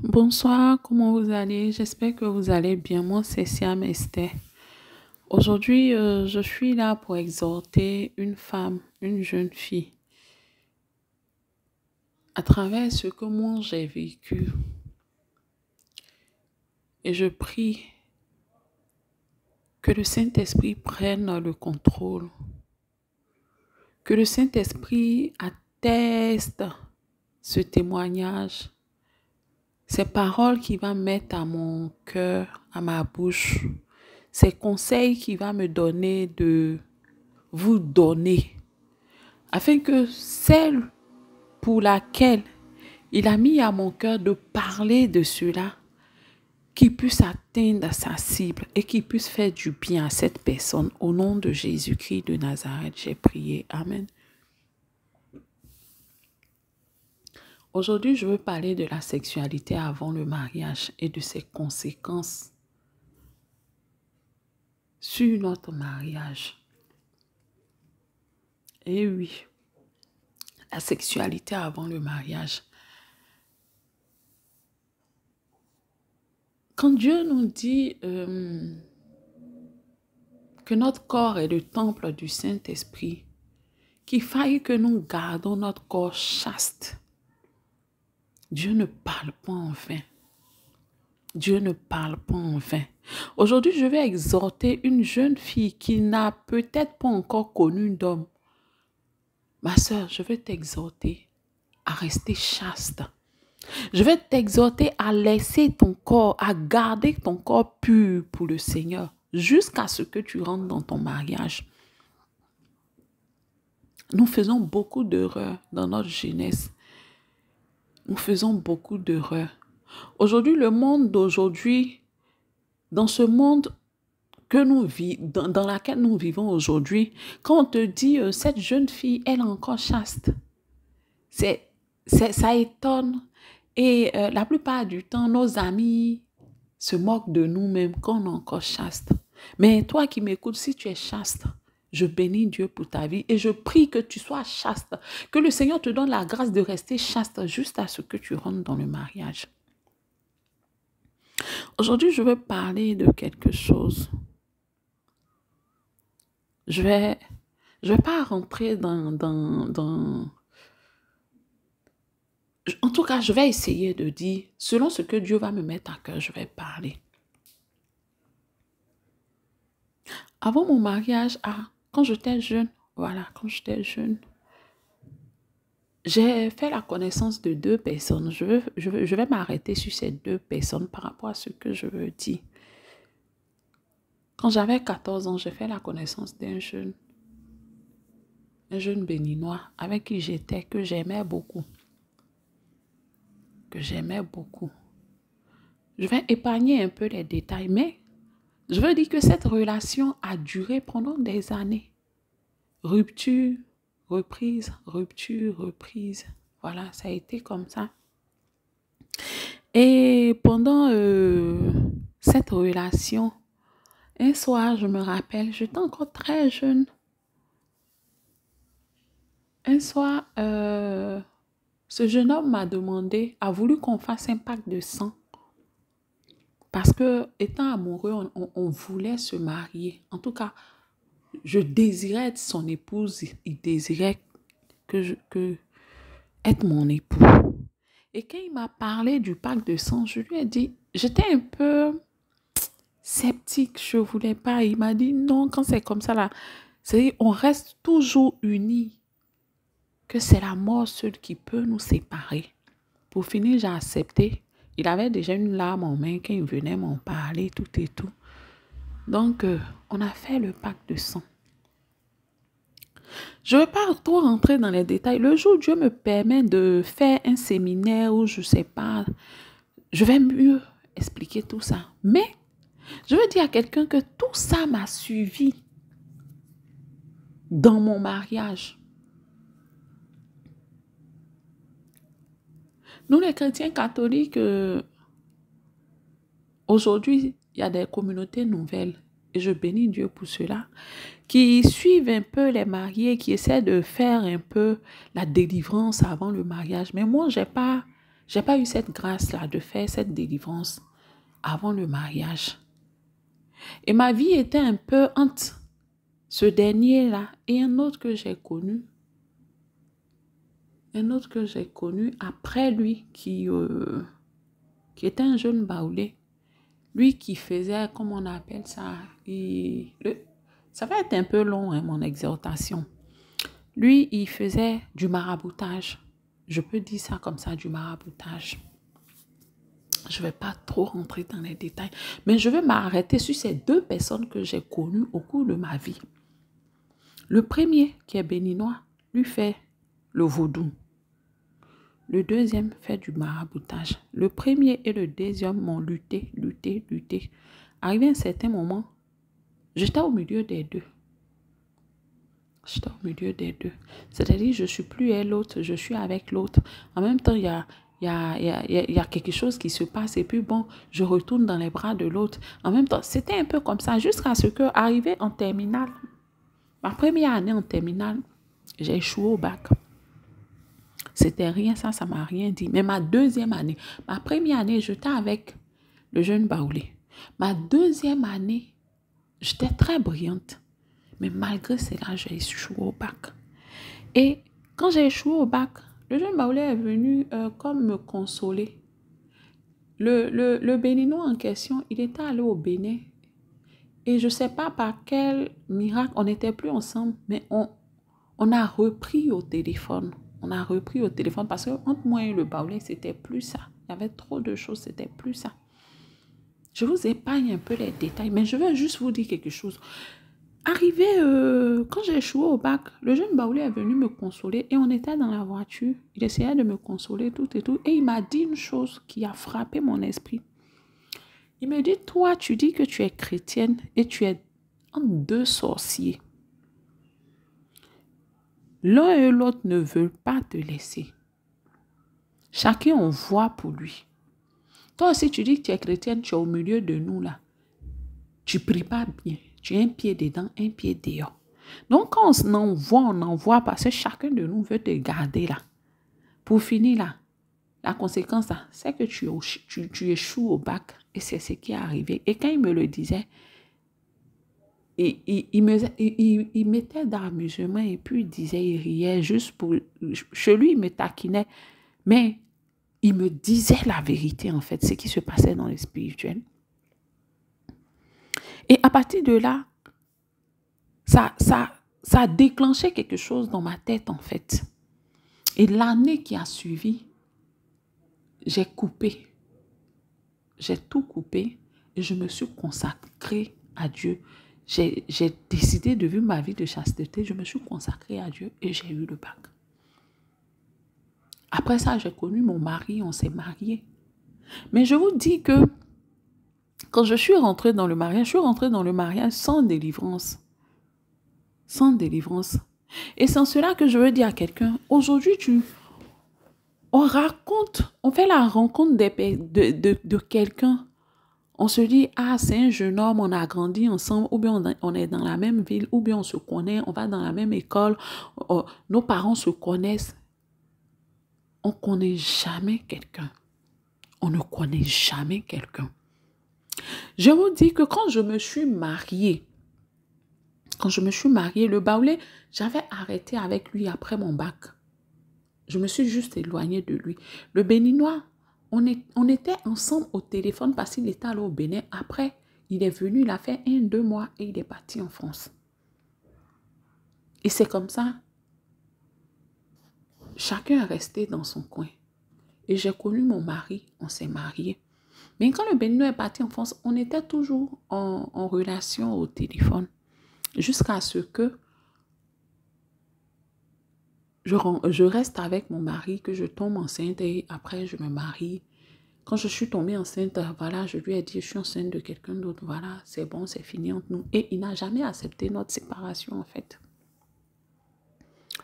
Bonsoir, comment vous allez? J'espère que vous allez bien. Moi, c'est Siam Esther. Aujourd'hui, je suis là pour exhorter une femme, une jeune fille, à travers ce que moi j'ai vécu. Et je prie que le Saint-Esprit prenne le contrôle, que le Saint-Esprit atteste ce témoignage, ces paroles qu'il va mettre à mon cœur, à ma bouche, ces conseils qu'il va me donner de vous donner, afin que celle pour laquelle il a mis à mon cœur de parler de cela, qui puisse atteindre sa cible et qui puisse faire du bien à cette personne. Au nom de Jésus-Christ de Nazareth, j'ai prié. Amen. Aujourd'hui, je veux parler de la sexualité avant le mariage et de ses conséquences sur notre mariage. Et oui, la sexualité avant le mariage. Quand Dieu nous dit que notre corps est le temple du Saint-Esprit, qu'il faille que nous gardons notre corps chaste, Dieu ne parle pas en vain. Dieu ne parle pas en vain. Aujourd'hui, je vais exhorter une jeune fille qui n'a peut-être pas encore connu d'homme. Ma sœur, je vais t'exhorter à rester chaste. Je vais t'exhorter à laisser ton corps, à garder ton corps pur pour le Seigneur, jusqu'à ce que tu rentres dans ton mariage. Nous faisons beaucoup d'erreurs dans notre jeunesse. Nous faisons beaucoup d'erreurs. Aujourd'hui, le monde d'aujourd'hui, dans ce monde que nous dans laquelle nous vivons aujourd'hui, quand on te dit cette jeune fille, elle est encore chaste, ça étonne. Et la plupart du temps, nos amis se moquent de nous-mêmes quand on est encore chaste. Mais toi qui m'écoutes, si tu es chaste, je bénis Dieu pour ta vie et je prie que tu sois chaste, que le Seigneur te donne la grâce de rester chaste juste à ce que tu rentres dans le mariage. Aujourd'hui, je veux parler de quelque chose. Je vais pas rentrer En tout cas, je vais essayer de dire, selon ce que Dieu va me mettre à cœur, je vais parler. Avant mon mariage, quand j'étais jeune, j'ai fait la connaissance de deux personnes. Je vais m'arrêter sur ces deux personnes par rapport à ce que je veux dire. Quand j'avais 14 ans, j'ai fait la connaissance d'un jeune béninois avec qui j'étais, que j'aimais beaucoup. Je vais épargner un peu les détails, mais je veux dire que cette relation a duré pendant des années. Rupture, reprise, rupture, reprise. Voilà, ça a été comme ça. Et pendant cette relation, un soir, je me rappelle, j'étais encore très jeune. Un soir, ce jeune homme a voulu qu'on fasse un pacte de sang. Parce que, étant amoureux, on voulait se marier. En tout cas, je désirais être son épouse. Il désirait être mon époux. Et quand il m'a parlé du pacte de sang, je lui ai dit, j'étais un peu sceptique, je ne voulais pas. Il m'a dit, non, quand c'est comme ça, là, on reste toujours unis. Que c'est la mort seule qui peut nous séparer. Pour finir, j'ai accepté. Il avait déjà une larme en main quand il venait m'en parler, tout et tout. Donc, on a fait le pacte de sang. Je ne vais pas trop rentrer dans les détails. Le jour où Dieu me permet de faire un séminaire où je ne sais pas, je vais mieux expliquer tout ça. Mais, je veux dire à quelqu'un que tout ça m'a suivi dans mon mariage. Nous, les chrétiens catholiques, aujourd'hui, il y a des communautés nouvelles, et je bénis Dieu pour cela, qui suivent un peu les mariés, qui essaient de faire un peu la délivrance avant le mariage. Mais moi, je n'ai pas J'ai pas eu cette grâce-là de faire cette délivrance avant le mariage. Et ma vie était un peu entre ce dernier-là et un autre que j'ai connu. Un autre que j'ai connu après lui qui était un jeune baoulé. Lui qui faisait, comment on appelle ça, ça va être un peu long, hein, mon exhortation. Lui, il faisait du maraboutage. Je peux dire ça comme ça, du maraboutage. Je ne vais pas trop rentrer dans les détails, mais je vais m'arrêter sur ces deux personnes que j'ai connues au cours de ma vie. Le premier, qui est béninois, lui fait le vaudou. Le deuxième fait du maraboutage. Le premier et le deuxième m'ont lutté. Arrivé à un certain moment, j'étais au milieu des deux. C'est-à-dire, je ne suis plus à l'autre, je suis avec l'autre. En même temps, il y a quelque chose qui se passe et puis bon, je retourne dans les bras de l'autre. En même temps, c'était un peu comme ça jusqu'à ce que, arrivé en terminale, ma première année en terminale, j'ai échoué au bac. C'était rien, ça m'a rien dit. Mais ma deuxième année, ma première année, j'étais avec le jeune baoulé. Ma deuxième année, j'étais très brillante. Mais malgré cela, j'ai échoué au bac. Et quand j'ai échoué au bac, le jeune baoulé est venu comme me consoler. Le Béninois en question, il était allé au Bénin. Et je ne sais pas par quel miracle, on n'était plus ensemble, mais on a repris au téléphone. Parce que entre moi et le baoulé, c'était plus ça. Il y avait trop de choses, c'était plus ça. Je vous épargne un peu les détails, mais je vais juste vous dire quelque chose. Arrivé, quand j'ai échoué au bac, le jeune baoulé est venu me consoler et on était dans la voiture. Il essayait de me consoler, tout et tout. Et il m'a dit une chose qui a frappé mon esprit. Il me dit, toi, tu dis que tu es chrétienne et tu es entre deux sorciers. L'un et l'autre ne veulent pas te laisser. Chacun en voit pour lui. Toi aussi, tu dis que tu es chrétienne, tu es au milieu de nous là. Tu pries pas bien. Tu as un pied dedans, un pied dehors. Donc, quand on envoie parce que chacun de nous veut te garder là. Pour finir là, la conséquence là, c'est que tu échoues au bac et c'est ce qui est arrivé. Et quand il me le disait, il mettait dans l'amusement et puis il disait, il riait juste pour... Chez lui, il me taquinait, mais il me disait la vérité en fait, ce qui se passait dans le spirituel. Et à partir de là, ça a déclenché quelque chose dans ma tête en fait. Et l'année qui a suivi, j'ai coupé. J'ai tout coupé et je me suis consacrée à Dieu. J'ai décidé de vivre ma vie de chasteté. Je me suis consacrée à Dieu et j'ai eu le bac. Après ça, j'ai connu mon mari, on s'est mariés. Mais je vous dis que quand je suis rentrée dans le mariage, sans délivrance. Sans délivrance. Et c'est en cela que je veux dire à quelqu'un, aujourd'hui, on fait la rencontre de quelqu'un. On se dit, ah, c'est un jeune homme, on a grandi ensemble, ou bien on est dans la même ville, ou bien on se connaît, on va dans la même école, nos parents se connaissent. On ne connaît jamais quelqu'un. On ne connaît jamais quelqu'un. Je vous dis que quand je me suis mariée, le baoulé, j'avais arrêté avec lui après mon bac. Je me suis juste éloignée de lui. Le béninois, on était ensemble au téléphone parce qu'il était allé au Bénin. Après, il est venu, il a fait 1-2 mois et il est parti en France. Et c'est comme ça. Chacun est resté dans son coin. Et j'ai connu mon mari, on s'est mariés. Mais quand le béninois est parti en France, on était toujours en relation au téléphone. Jusqu'à ce que je reste avec mon mari, que je tombe enceinte et après je me marie. Quand je suis tombée enceinte, voilà, je lui ai dit, je suis enceinte de quelqu'un d'autre, voilà, c'est bon, c'est fini entre nous. Et il n'a jamais accepté notre séparation en fait.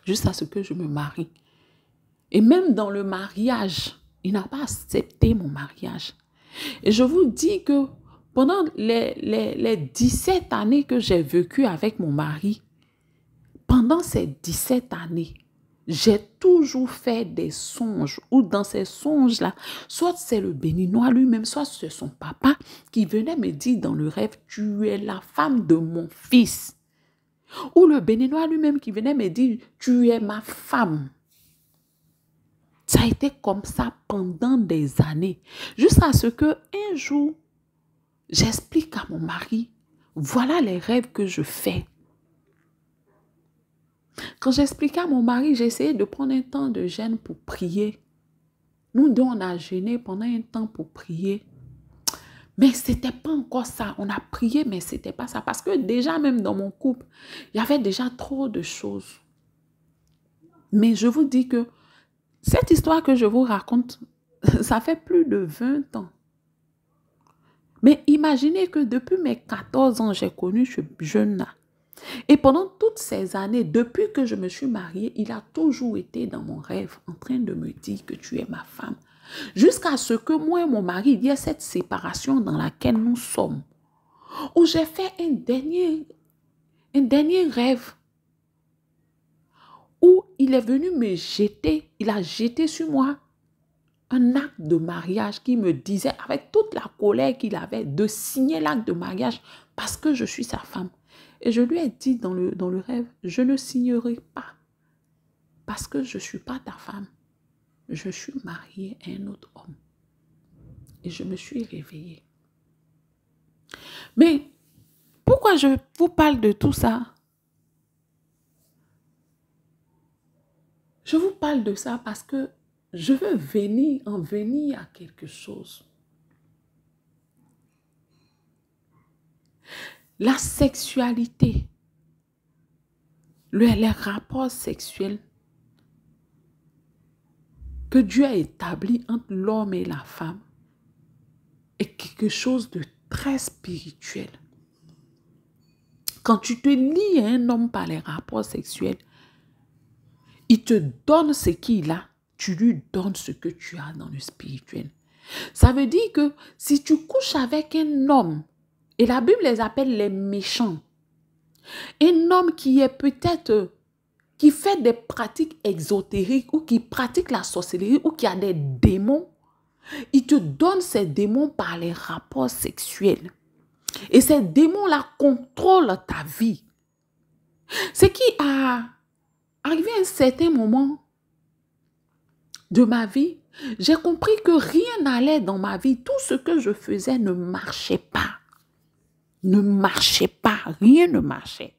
Jusqu'à ce que je me marie. Et même dans le mariage, il n'a pas accepté mon mariage. Et je vous dis que pendant les 17 années que j'ai vécu avec mon mari, pendant ces 17 années, j'ai toujours fait des songes, ou dans ces songes-là, soit c'est le béninois lui-même, soit c'est son papa qui venait me dire dans le rêve, tu es la femme de mon fils. Ou le béninois lui-même qui venait me dire, tu es ma femme. Ça a été comme ça pendant des années, jusqu'à ce que un jour, j'explique à mon mari, voilà les rêves que je fais. Quand j'expliquais à mon mari, j'ai essayé de prendre un temps de jeûne pour prier. Nous deux, on a jeûné pendant un temps pour prier. Mais ce n'était pas encore ça. On a prié, mais ce n'était pas ça. Parce que déjà, même dans mon couple, il y avait déjà trop de choses. Mais je vous dis que cette histoire que je vous raconte, ça fait plus de 20 ans. Mais imaginez que depuis mes 14 ans, j'ai connu ce jeune-là. Et pendant toutes ces années, depuis que je me suis mariée, il a toujours été dans mon rêve en train de me dire que tu es ma femme. Jusqu'à ce que moi et mon mari, il y ait cette séparation dans laquelle nous sommes. Où j'ai fait un dernier rêve. Où il est venu me jeter, il a jeté sur moi un acte de mariage qui me disait, avec toute la colère qu'il avait, de signer l'acte de mariage parce que je suis sa femme. Et je lui ai dit dans le rêve, je ne signerai pas parce que je ne suis pas ta femme. Je suis mariée à un autre homme. Et je me suis réveillée. Mais pourquoi je vous parle de tout ça? Je vous parle de ça parce que je veux en venir à quelque chose. La sexualité, les rapports sexuels que Dieu a établis entre l'homme et la femme est quelque chose de très spirituel. Quand tu te lis à un homme par les rapports sexuels, il te donne ce qu'il a, tu lui donnes ce que tu as dans le spirituel. Ça veut dire que si tu couches avec un homme, et la Bible les appelle les méchants, un homme qui est peut-être, qui fait des pratiques exotériques ou qui pratique la sorcellerie ou qui a des démons, il te donne ces démons par les rapports sexuels. Et ces démons-là contrôlent ta vie. Ce qui a arrivé à un certain moment de ma vie, j'ai compris que rien n'allait dans ma vie. Tout ce que je faisais ne marchait pas. Ne marchait pas. Rien ne marchait.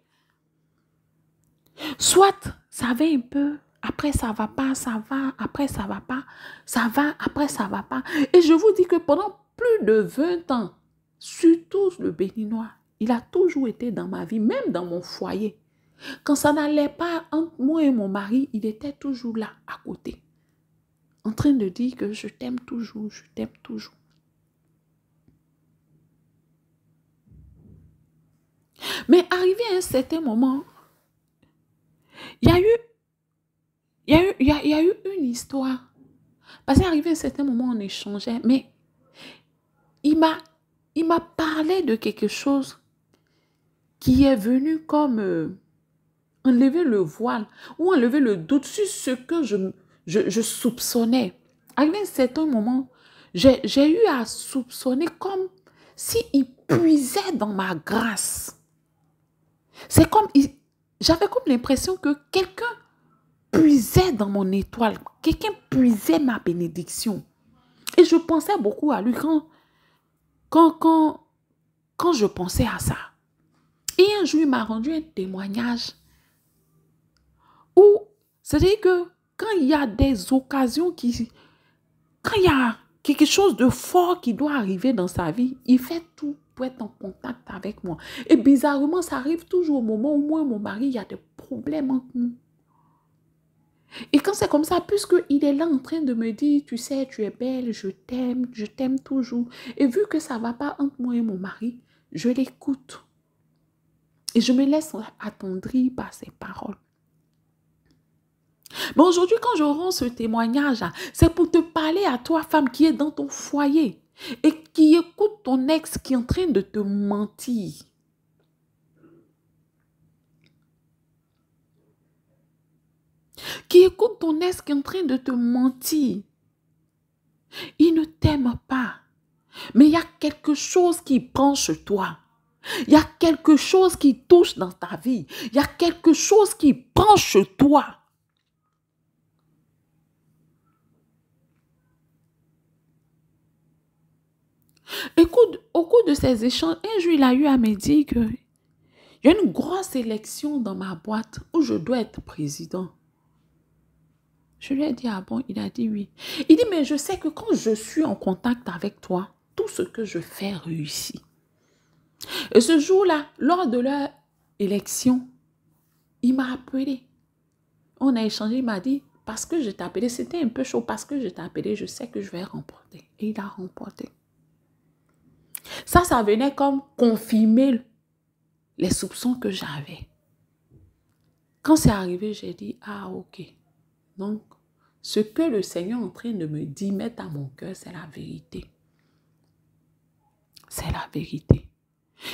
Soit ça va un peu, après ça va pas, ça va, après ça va pas, ça va, après ça va pas. Et je vous dis que pendant plus de 20 ans, surtout le béninois, il a toujours été dans ma vie, même dans mon foyer. Quand ça n'allait pas entre moi et mon mari, il était toujours là, à côté. En train de dire que je t'aime toujours, je t'aime toujours. Mais arrivé à un certain moment, il y a eu une histoire. Parce qu'arrivé à un certain moment, on échangeait, mais il m'a parlé de quelque chose qui est venu comme enlever le voile ou enlever le doute sur ce que je soupçonnais. Arrivé à un certain moment, j'ai eu à soupçonner comme s'il puisait dans ma grâce. C'est comme, j'avais comme l'impression que quelqu'un puisait dans mon étoile, quelqu'un puisait ma bénédiction. Et je pensais beaucoup à lui quand je pensais à ça. Et un jour, il m'a rendu un témoignage où, c'est-à-dire que quand il y a des occasions quand il y a quelque chose de fort qui doit arriver dans sa vie, il fait tout pour être en contact avec moi. Et bizarrement, ça arrive toujours au moment où moi et mon mari, il y a des problèmes entre nous. Et quand c'est comme ça, puisqu'il est là en train de me dire, tu sais, tu es belle, je t'aime toujours. Et vu que ça ne va pas entre moi et mon mari, je l'écoute. Et je me laisse attendrir par ses paroles. Mais aujourd'hui, quand je rends ce témoignage, c'est pour te parler à toi, femme, qui est dans ton foyer et qui écoute ton ex qui est en train de te mentir. qui écoute ton ex qui est en train de te mentir. Il ne t'aime pas. Mais il y a quelque chose qui prend chez toi. Il y a quelque chose qui touche dans ta vie. Il y a quelque chose qui prend chez toi. Écoute, au cours de ces échanges, un jour, il a eu à me dire qu'il y a une grosse élection dans ma boîte où je dois être président. Je lui ai dit, ah bon? Il a dit oui. Il dit, mais je sais que quand je suis en contact avec toi, tout ce que je fais réussit. Et ce jour-là, lors de leur élection, il m'a appelé. On a échangé, il m'a dit, parce que je t'ai appelé, c'était un peu chaud, parce que je t'ai appelé, je sais que je vais remporter. Et il a remporté. Ça venait comme confirmer les soupçons que j'avais. Quand c'est arrivé, j'ai dit, ah ok. Donc, ce que le Seigneur est en train de me dire, mettre à mon cœur, c'est la vérité. C'est la vérité.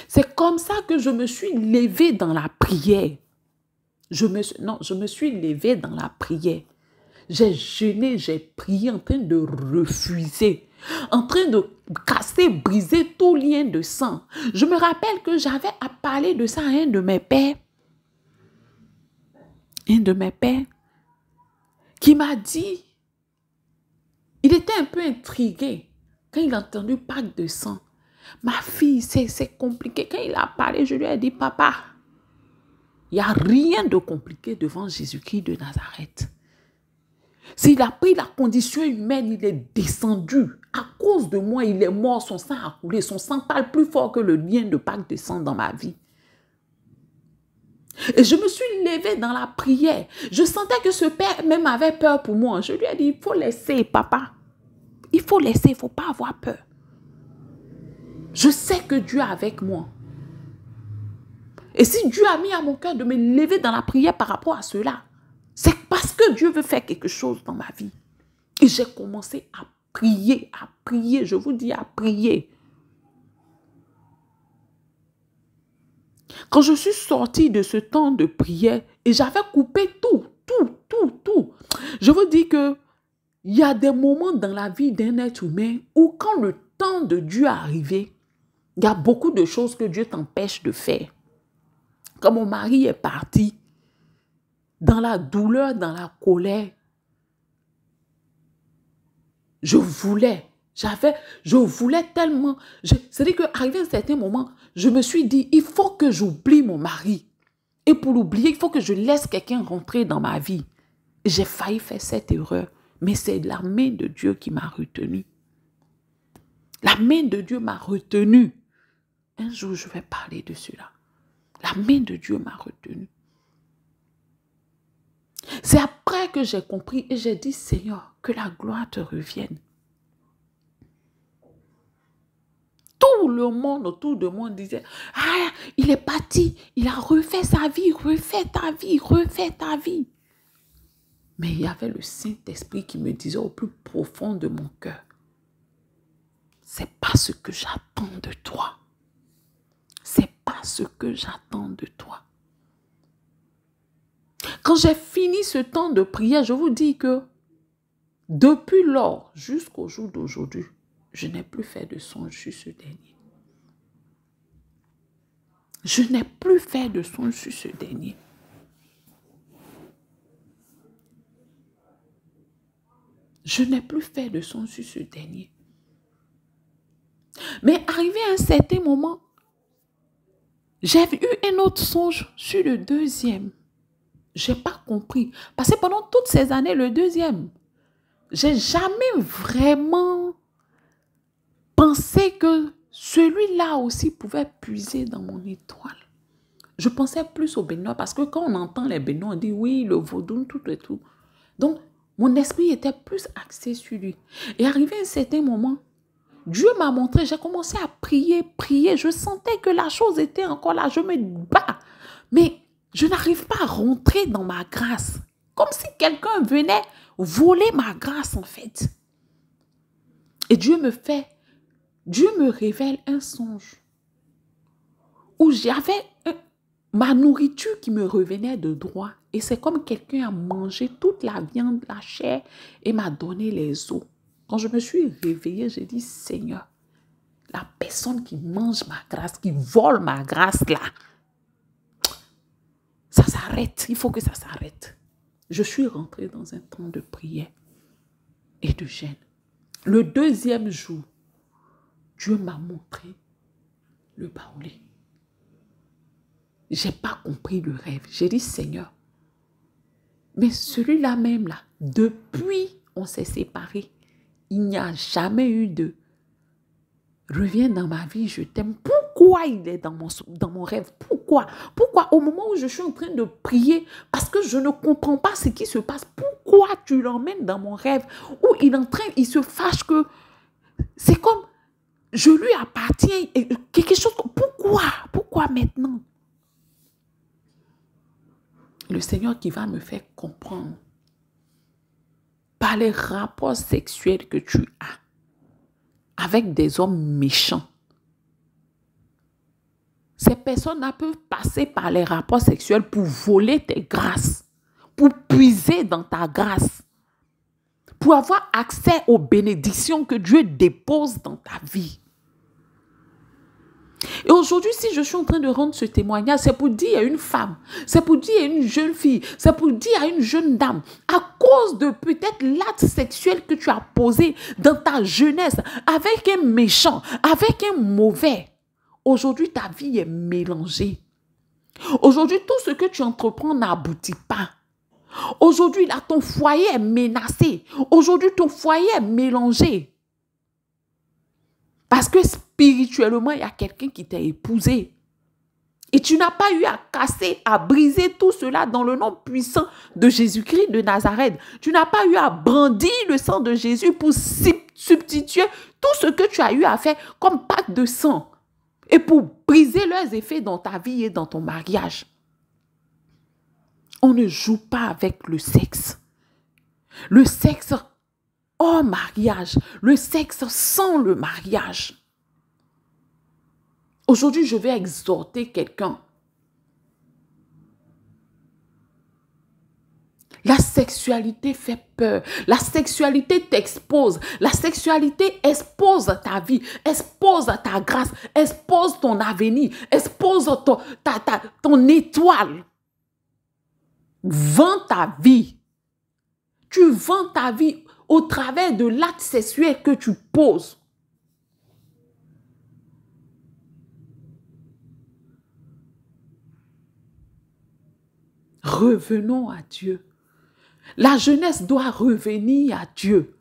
C'est comme ça que je me suis levée dans la prière. Je me suis levée dans la prière. J'ai jeûné, j'ai prié en train de refuser, en train de casser, briser tout lien de sang. Je me rappelle que j'avais à parler de ça à un de mes pères. Un de mes pères qui m'a dit, il était un peu intrigué quand il a entendu parler de sang. Ma fille, c'est compliqué. Quand il a parlé, je lui ai dit, papa, il n'y a rien de compliqué devant Jésus-Christ de Nazareth. S'il a pris la condition humaine, il est descendu. À cause de moi, il est mort, son sang a coulé. Son sang parle plus fort que le lien de pacte de sang dans ma vie. Et je me suis levée dans la prière. Je sentais que ce père même avait peur pour moi. Je lui ai dit, il faut laisser, papa. Il faut laisser, il ne faut pas avoir peur. Je sais que Dieu est avec moi. Et si Dieu a mis à mon cœur de me lever dans la prière par rapport à cela, c'est parce que Dieu veut faire quelque chose dans ma vie. Et j'ai commencé à prier, je vous dis à prier. Quand je suis sortie de ce temps de prière et j'avais coupé tout. Je vous dis que il y a des moments dans la vie d'un être humain où quand le temps de Dieu est arrivé, il y a beaucoup de choses que Dieu t'empêche de faire. Quand mon mari est parti, dans la douleur, dans la colère, je voulais tellement. C'est-à-dire qu'arrivé à un certain moment, je me suis dit, il faut que j'oublie mon mari. Et pour l'oublier, il faut que je laisse quelqu'un rentrer dans ma vie. J'ai failli faire cette erreur, mais c'est la main de Dieu qui m'a retenue. La main de Dieu m'a retenue. Un jour, je vais parler de cela. La main de Dieu m'a retenue. C'est après que j'ai compris et j'ai dit, Seigneur, que la gloire te revienne. Tout le monde autour de moi disait, ah, il est parti, il a refait sa vie, refait ta vie, refait ta vie. Mais il y avait le Saint-Esprit qui me disait au plus profond de mon cœur, c'est pas ce que j'attends de toi. C'est pas ce que j'attends de toi. Quand j'ai fini ce temps de prière, je vous dis que depuis lors jusqu'au jour d'aujourd'hui, je n'ai plus fait de songe sur ce dernier. Je n'ai plus fait de songe sur ce dernier. Je n'ai plus fait de songe sur ce dernier. Mais arrivé à un certain moment, j'ai eu un autre songe sur le deuxième. Je n'ai pas compris. Parce que pendant toutes ces années, le deuxième, je n'ai jamais vraiment pensé que celui-là aussi pouvait puiser dans mon étoile. Je pensais plus au béninois parce que quand on entend les béninois, on dit oui, le vaudou, tout et tout. Donc, mon esprit était plus axé sur lui. Et arrivé à un certain moment, Dieu m'a montré, j'ai commencé à prier. Je sentais que la chose était encore là. Je me bats. Mais je n'arrive pas à rentrer dans ma grâce. Comme si quelqu'un venait voler ma grâce en fait. Et Dieu me révèle un songe où j'avais ma nourriture qui me revenait de droit Et c'est comme quelqu'un a mangé toute la viande, la chair et m'a donné les os. Quand je me suis réveillée, j'ai dit, Seigneur, la personne qui mange ma grâce, qui vole ma grâce là, ça s'arrête. Il faut que ça s'arrête. Je suis rentrée dans un temps de prière et de jeûne. Le deuxième jour, Dieu m'a montré le baoulé. Je n'ai pas compris le rêve. J'ai dit, Seigneur, mais celui-là même là, depuis on s'est séparés, il n'y a jamais eu de reviens dans ma vie, je t'aime. Pourquoi il est dans mon rêve? Pourquoi? Pourquoi au moment où je suis en train de prier, parce que je ne comprends pas ce qui se passe, pourquoi tu l'emmènes dans mon rêve? Où il se fâche que c'est comme je lui appartiens, quelque chose. Pourquoi maintenant? Le Seigneur qui va me faire comprendre par les rapports sexuels que tu as avec des hommes méchants. Ces personnes-là peuvent passer par les rapports sexuels pour voler tes grâces, pour puiser dans ta grâce, pour avoir accès aux bénédictions que Dieu dépose dans ta vie. Et aujourd'hui, si je suis en train de rendre ce témoignage, c'est pour dire à une femme, c'est pour dire à une jeune fille, c'est pour dire à une jeune dame, à cause de peut-être l'acte sexuel que tu as posé dans ta jeunesse avec un méchant, avec un mauvais, aujourd'hui ta vie est mélangée. Aujourd'hui, tout ce que tu entreprends n'aboutit pas. Aujourd'hui, là, ton foyer est menacé. Aujourd'hui, ton foyer est mélangé. Parce que spirituellement, il y a quelqu'un qui t'a épousé. Et tu n'as pas eu à casser, à briser tout cela dans le nom puissant de Jésus-Christ de Nazareth. Tu n'as pas eu à brandir le sang de Jésus pour substituer tout ce que tu as eu à faire comme pacte de sang. Et pour briser leurs effets dans ta vie et dans ton mariage. On ne joue pas avec le sexe. Le sexe hors mariage, le sexe sans le mariage. Aujourd'hui, je vais exhorter quelqu'un. La sexualité fait peur. La sexualité t'expose. La sexualité expose ta vie, expose ta grâce, expose ton avenir, expose ton étoile. Vends ta vie. Tu vends ta vie au travers de l'acte sexuel que tu poses. Revenons à Dieu. La jeunesse doit revenir à Dieu.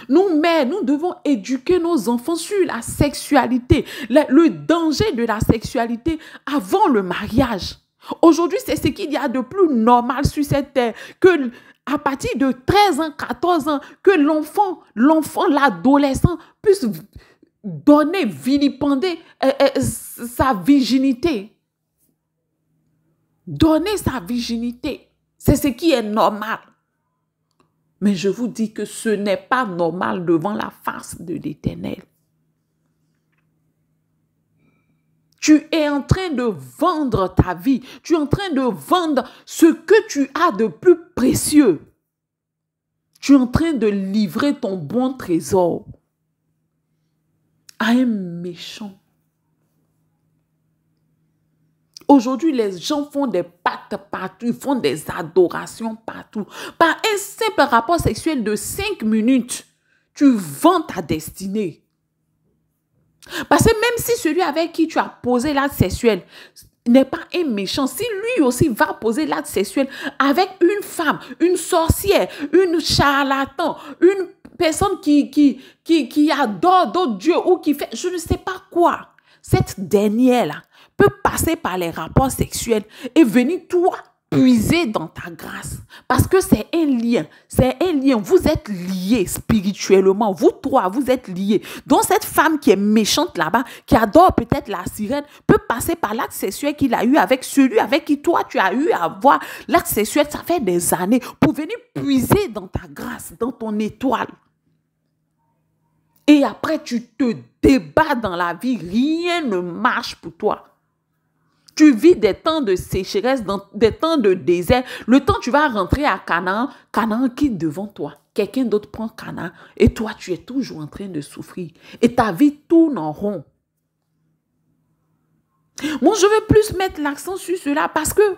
Nous, mères, nous devons éduquer nos enfants sur la sexualité, le danger de la sexualité avant le mariage. Aujourd'hui, c'est ce qu'il y a de plus normal sur cette terre, que à partir de 13 ans, 14 ans, que l'enfant, l'adolescent puisse donner, vilipender sa virginité. Donner sa virginité, c'est ce qui est normal. Mais je vous dis que ce n'est pas normal devant la face de l'Éternel. Tu es en train de vendre ta vie. Tu es en train de vendre ce que tu as de plus précieux. Tu es en train de livrer ton bon trésor à un méchant. Aujourd'hui, les gens font des pactes partout, ils font des adorations partout. Par un simple rapport sexuel de 5 minutes, tu vends ta destinée. Parce que même si celui avec qui tu as posé l'acte sexuel n'est pas un méchant, si lui aussi va poser l'acte sexuel avec une femme, une sorcière, une charlatan, une personne qui adore d'autres dieux ou qui fait je ne sais pas quoi, cette dernière-là peut passer par les rapports sexuels et venir toi puiser dans ta grâce. Parce que c'est un lien. C'est un lien. Vous êtes liés spirituellement. Vous trois, vous êtes liés. Donc cette femme qui est méchante là-bas, qui adore peut-être la sirène, peut passer par l'acte sexuel qu'il a eu avec celui avec qui toi tu as eu à avoir l'acte sexuel, ça fait des années, pour venir puiser dans ta grâce, dans ton étoile. Et après tu te débats dans la vie, rien ne marche pour toi. Tu vis des temps de sécheresse, des temps de désert. Le temps tu vas rentrer à Canaan, Canaan quitte devant toi. Quelqu'un d'autre prend Canaan et toi, tu es toujours en train de souffrir. Et ta vie tourne en rond. Moi, je veux plus mettre l'accent sur cela parce que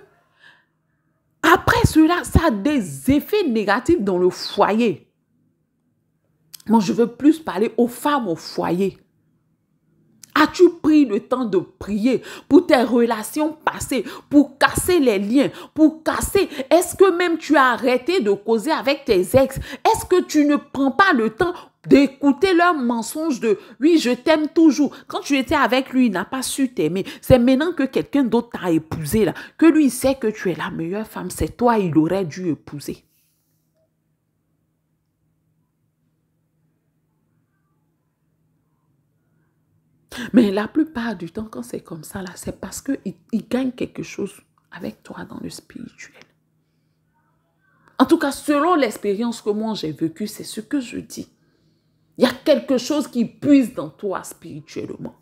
après cela, ça a des effets négatifs dans le foyer. Moi, je veux plus parler aux femmes au foyer. As-tu pris le temps de prier pour tes relations passées, pour casser les liens, pour casser? Est-ce que même tu as arrêté de causer avec tes ex? Est-ce que tu ne prends pas le temps d'écouter leurs mensonges de « oui, je t'aime toujours ». Quand tu étais avec lui, il n'a pas su t'aimer. C'est maintenant que quelqu'un d'autre t'a épousé, là, que lui sait que tu es la meilleure femme. C'est toi, il aurait dû épouser. Mais la plupart du temps, quand c'est comme ça, là, c'est parce qu'il gagne quelque chose avec toi dans le spirituel. En tout cas, selon l'expérience que moi j'ai vécue, c'est ce que je dis. Il y a quelque chose qui puise dans toi spirituellement.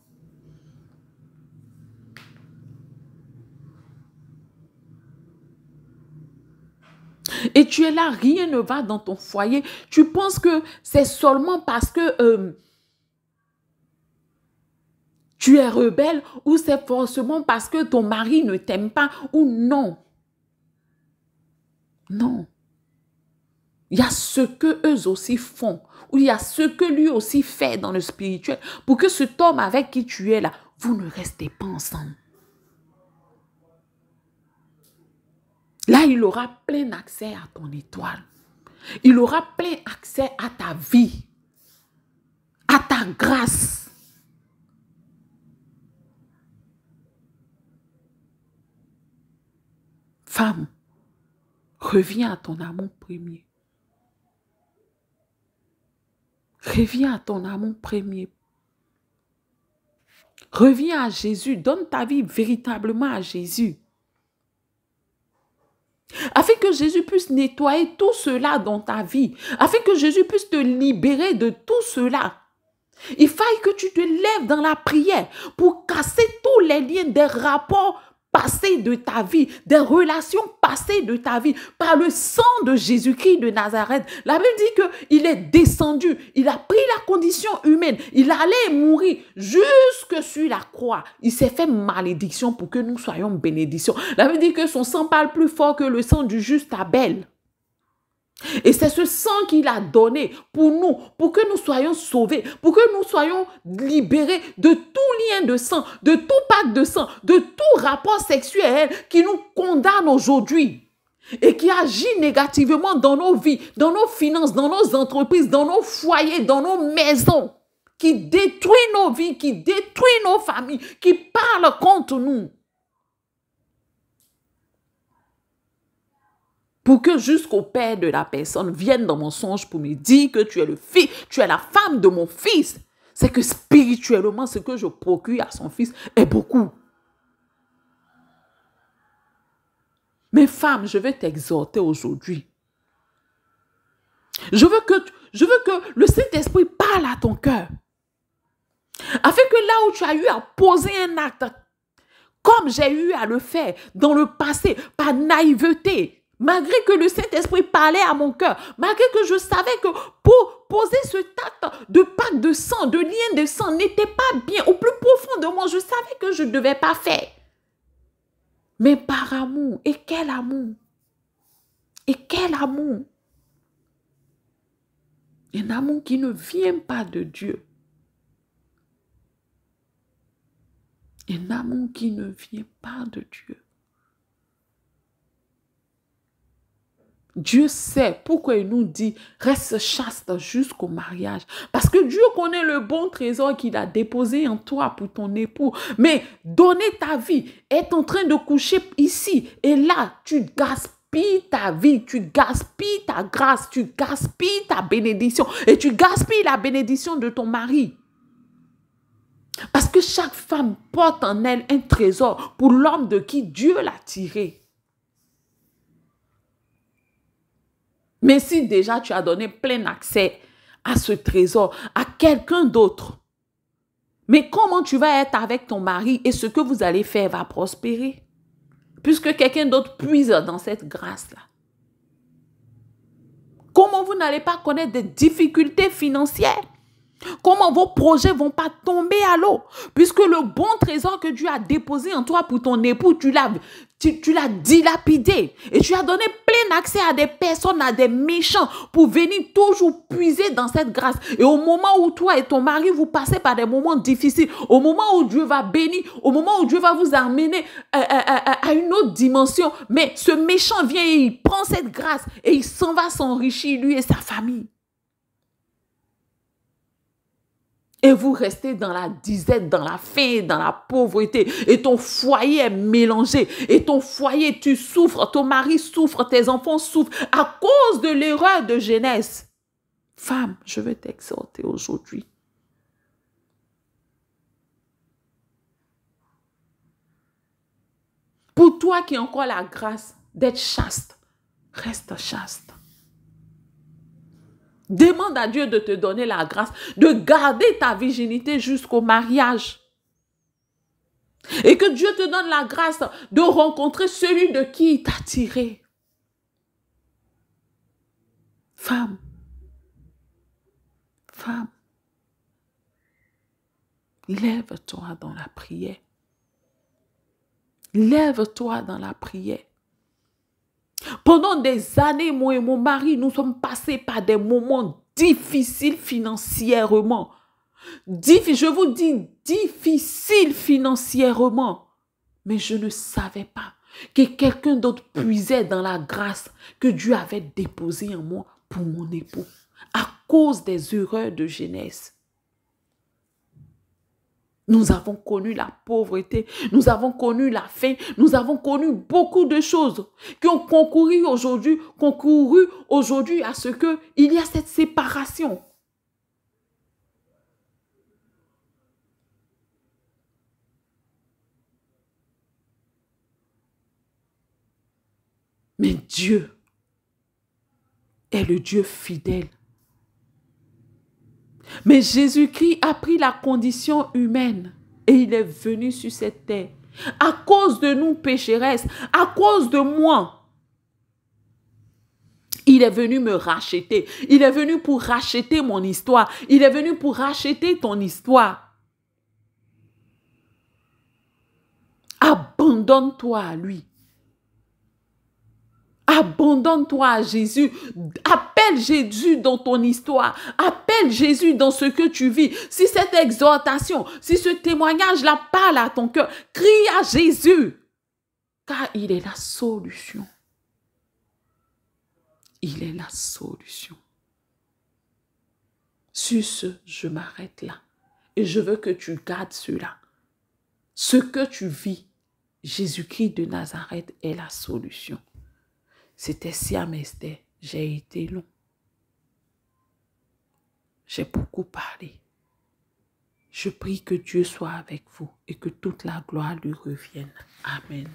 Et tu es là, rien ne va dans ton foyer. Tu penses que c'est seulement parce que tu es rebelle ou c'est forcément parce que ton mari ne t'aime pas ou non. Non. Il y a ce que eux aussi font ou il y a ce que lui aussi fait dans le spirituel pour que cet homme avec qui tu es là, vous ne restez pas ensemble. Là, il aura plein accès à ton étoile. Il aura plein accès à ta vie, à ta grâce. Femme, reviens à ton amour premier. Reviens à ton amour premier. Reviens à Jésus. Donne ta vie véritablement à Jésus. Afin que Jésus puisse nettoyer tout cela dans ta vie. Afin que Jésus puisse te libérer de tout cela. Il faille que tu te lèves dans la prière pour casser tous les liens des rapports passés de ta vie, des relations passées de ta vie, par le sang de Jésus-Christ de Nazareth. La Bible dit qu'il est descendu, il a pris la condition humaine, il allait mourir jusque sur la croix. Il s'est fait malédiction pour que nous soyons bénédictions. La Bible dit que son sang parle plus fort que le sang du juste Abel. Et c'est ce sang qu'il a donné pour nous, pour que nous soyons sauvés, pour que nous soyons libérés de tout lien de sang, de tout pacte de sang, de tout rapport sexuel qui nous condamne aujourd'hui et qui agit négativement dans nos vies, dans nos finances, dans nos entreprises, dans nos foyers, dans nos maisons, qui détruit nos vies, qui détruit nos familles, qui parle contre nous. Pour que jusqu'au père de la personne vienne dans mon songe pour me dire que tu es le fils, tu es la femme de mon fils. C'est que spirituellement, ce que je procure à son fils est beaucoup. Mais femme, je vais t'exhorter aujourd'hui. Je veux que le Saint-Esprit parle à ton cœur. Afin que là où tu as eu à poser un acte, comme j'ai eu à le faire dans le passé, par naïveté, malgré que le Saint-Esprit parlait à mon cœur, malgré que je savais que pour poser ce acte de pacte de sang, de lien de sang, n'était pas bien, au plus profond de moi, je savais que je ne devais pas faire. Mais par amour, et quel amour! Et quel amour! Un amour qui ne vient pas de Dieu. Un amour qui ne vient pas de Dieu. Dieu sait pourquoi il nous dit reste chaste jusqu'au mariage. Parce que Dieu connaît le bon trésor qu'il a déposé en toi pour ton époux. Mais donner ta vie, être en train de coucher ici et là, tu gaspilles ta vie, tu gaspilles ta grâce, tu gaspilles ta bénédiction et tu gaspilles la bénédiction de ton mari. Parce que chaque femme porte en elle un trésor pour l'homme de qui Dieu l'a tiré. Mais si déjà tu as donné plein accès à ce trésor, à quelqu'un d'autre, Mais comment tu vas être avec ton mari et ce que vous allez faire va prospérer? Puisque quelqu'un d'autre puise dans cette grâce-là. Comment vous n'allez pas connaître des difficultés financières? Comment vos projets ne vont pas tomber à l'eau? Puisque le bon trésor que Dieu a déposé en toi pour ton époux, tu l'as dilapidé. Et tu as donné plein accès à des personnes, à des méchants, pour venir toujours puiser dans cette grâce. Et au moment où toi et ton mari, vous passez par des moments difficiles, au moment où Dieu va bénir, au moment où Dieu va vous amener à une autre dimension, mais ce méchant vient et il prend cette grâce et il s'en va s'enrichir, lui et sa famille. Et vous restez dans la disette, dans la faim, dans la pauvreté. Et ton foyer est mélangé. Et ton foyer, tu souffres. Ton mari souffre. Tes enfants souffrent à cause de l'erreur de jeunesse. Femme, je veux t'exhorter aujourd'hui. Pour toi qui as encore la grâce d'être chaste, reste chaste. Demande à Dieu de te donner la grâce de garder ta virginité jusqu'au mariage. Et que Dieu te donne la grâce de rencontrer celui de qui il t'a tiré. Femme, femme, lève-toi dans la prière. Lève-toi dans la prière. Pendant des années, moi et mon mari, nous sommes passés par des moments difficiles financièrement. Je vous dis difficiles financièrement. Mais je ne savais pas que quelqu'un d'autre puisait dans la grâce que Dieu avait déposée en moi pour mon époux à cause des erreurs de jeunesse. Nous avons connu la pauvreté, nous avons connu la faim, nous avons connu beaucoup de choses qui ont concouru aujourd'hui à ce qu'il y a cette séparation. Mais Dieu est le Dieu fidèle. Mais Jésus-Christ a pris la condition humaine et il est venu sur cette terre. À cause de nous pécheresses, à cause de moi, il est venu me racheter. Il est venu pour racheter mon histoire. Il est venu pour racheter ton histoire. Abandonne-toi à lui. Abandonne-toi à Jésus. Appelle Jésus dans ton histoire. Appelle Jésus dans ce que tu vis. Si cette exhortation, si ce témoignage-là parle à ton cœur, crie à Jésus. Car il est la solution. Il est la solution. Sur ce, je m'arrête là. Et je veux que tu gardes cela. Ce que tu vis, Jésus-Christ de Nazareth est la solution. C'était Siam Esther. J'ai été long. J'ai beaucoup parlé. Je prie que Dieu soit avec vous et que toute la gloire lui revienne. Amen.